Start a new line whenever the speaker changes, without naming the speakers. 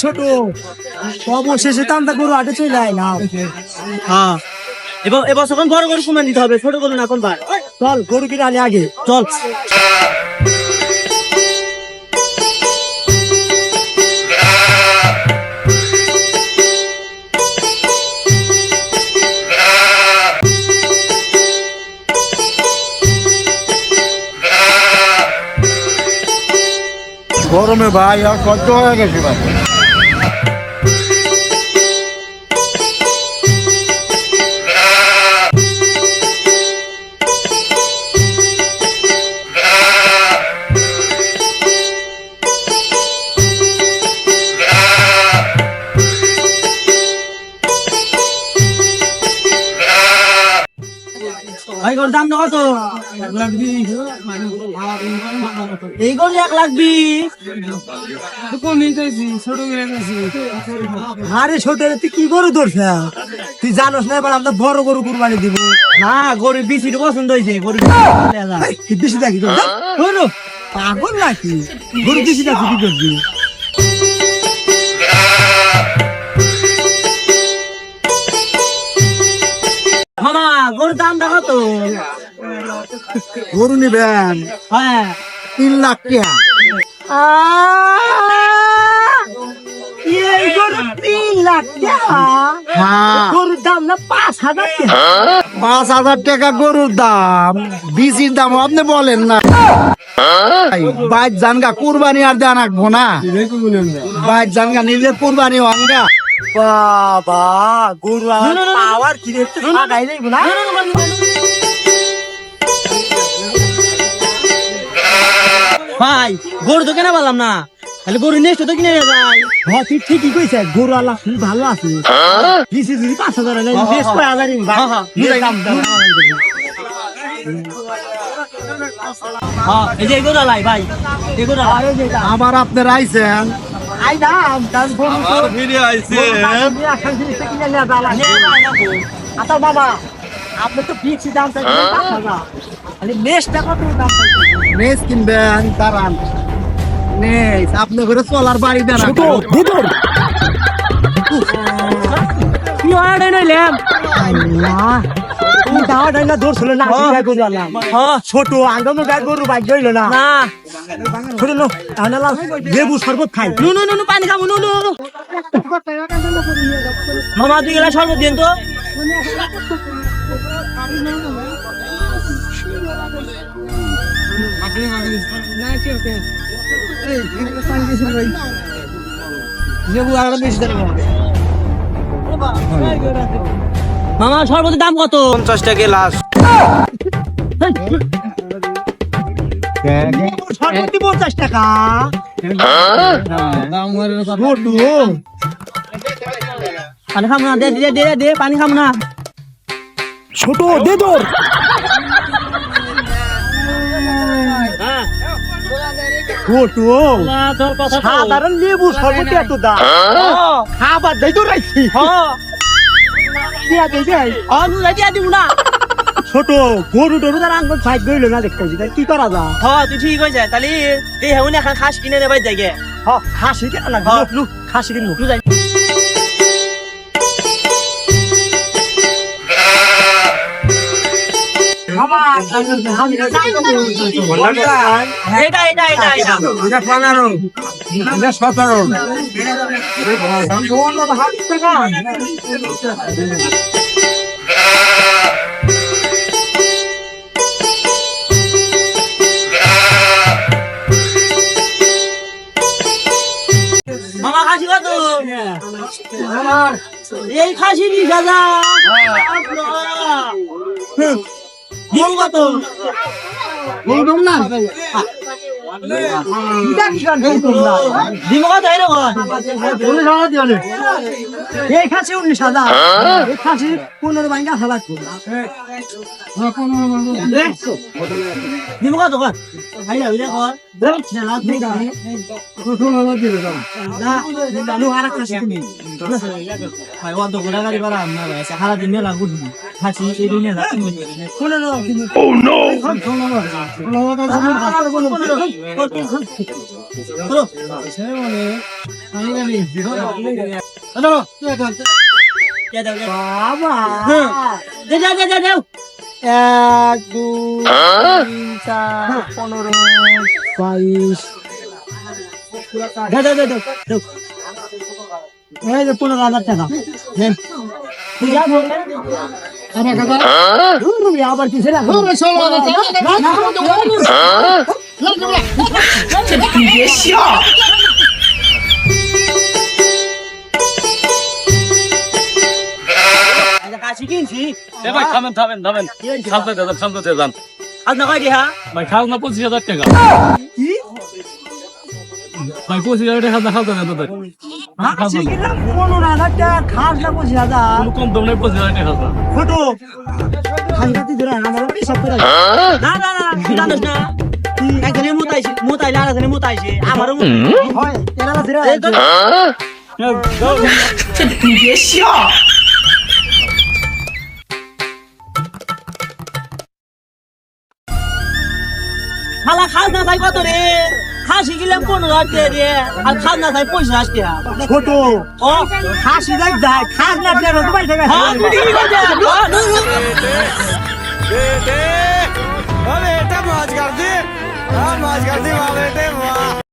ছোট অবশেষে তান্তা গরু হাটে চলে আইলাম।
হ্যাঁ এবার তখন বড় গরু কমে নিতে হবে, ছোট গরু না কোনবার।
চল গরু কিনে আনি আগে
চল।
গরমে ভাই আর সহ্য হয়ে গেছে ভাই।
ভাই গরুর দাম কত? এই গরু 1,20,000।
আরে ছোট তুই কি গরু ধরছ? তুই জানোস না এবার আমরা বড় গরু কুরবানি দিব।
না গরু বেশি পছন্দ হয়েছে, গরু
কি বেশি দেখি গরু পাগল নাকি? গরু বেশি দেখি কি করবি?
মামা গরুর দাম কত?
গরু নিবেন
হ্যাঁ
3 লাখ টাকা। এই গরু 3 লাখ টাকা?
হ্যাঁ
গরুর দাম না 5,000 টাকা।
5,000 টাকা গরুর দাম, বিচির দাম আপনি বলেন না। বাইক জানগা কুরবানি আর দেন রাখবো না, বাইক জানগা নিজের কুরবানি আনগা।
বাবা গরু পাওয়ার কি রে? একটু ফাটাই দেব না?
ভাই গরু তো কেনা পারলাম না, তাহলে গরু নেক্সট তো কিনে নিয়ে যাই।
হ্যাঁ তুই ঠিকই কইছ, গরু আল্লাহ খুব ভালো আছে। বেশি যদি 5,000 টাকা বেশ কয় হাজারই
এই যে গরু লাই ভাই, এই গরু
আবার আপনারা আইছেন,
আইলাম তার গরু তো ফিরে আইছে। আচ্ছা বাবা আপনি তো ফিক্সড দাম চাইছেন 5,000, খালি নেক্সটটা কত দাম চাইছেন?
মেজ কিনবেন দাঁড়ান। নেস আপনি করে চলার বাড়ি দেন।
কি হয় নইলাম।
আল্লাহ তুমি দাওয়া ডাইনা ধরছিল না? গরু আনলাম ছোট আঙ্গানো গায়ে গরু বাইক গইল না।
না
ছোট নো তাহলে লেবু শরবত খাই।
নু নু নু পানি খাবো, নু নু নু। মামা 2 গ্লাস শরবত দিন তো।
লেবু আর বেশি দেন
মামা শরবতের দাম কত?
50 টাকা গ্লাস।
শরবত 50 টাকা।
পানি খাবো না, দে দে দে দে পানি খাবো না।
ছোট দে তোর ছোট সাধারণ লেবু শরবত এত দাম, খাবার দেই তো রাখছি। ছোট গরু টরু তার আঙ্গুল ফাইট গইল না দেখতেছি, কি করা যা?
তুই ঠিক হয়েছে, তাহলে এই হেউন এখন খাস কিনে নেবাই যাই।
খাসি কেন না? খাসি কিনবো।
এটা এটা এটা এটা
17
মামা খাসি কত? এই খাসি 20,000। গরু কত?
বললাম না
ডিম কত?
এই খাসি 19,000, এই খাসি 15 ভাঙ্গা হালাক।
ডিম কত? সারাদিন মেলা ঘুরবি খাসি এই দুনিয়া
বাবা
দে দে দে দে দে
1 2 3 4 15 22
দে দে দে দে
এই যে 15,000 টাকা দেন
তুই যা বল
আরে কাকা তুমি আবার কিসে রাখো
কাশি কিনছি
এ ভাই থামেন থামেন থামেন শান্তিতে যান
আজ না কয় দিয়া
ভাই খাজনা 25,000 টাকা ভাই 25,000 টাকা খাজনা খাজনা দাদা
হাসি কিনলাম 15,000 টাকা খাস না 25,000
কোনো কম দাম নেই 25,000 টাকা খাজনা
ছোট খাইরাতি ধরে আমার সব করে
না না না তুই জানিস না একজনের মুতাইলে আর একজনের মুতাইছে আমারও
হয় এরা ধরে
এই তো খালা খাজনা চাই কত রে খাসি গেলাম 15,000 টাকা রে আর খাজনা চাই 25,000 টাকা
ছোট
ও
হাসি দেখ যায় খাস না টাকা তো পাইছে
হ্যাঁ তুই কি করছিস
बेटे माज कर दी माज कर दी बेटे वाह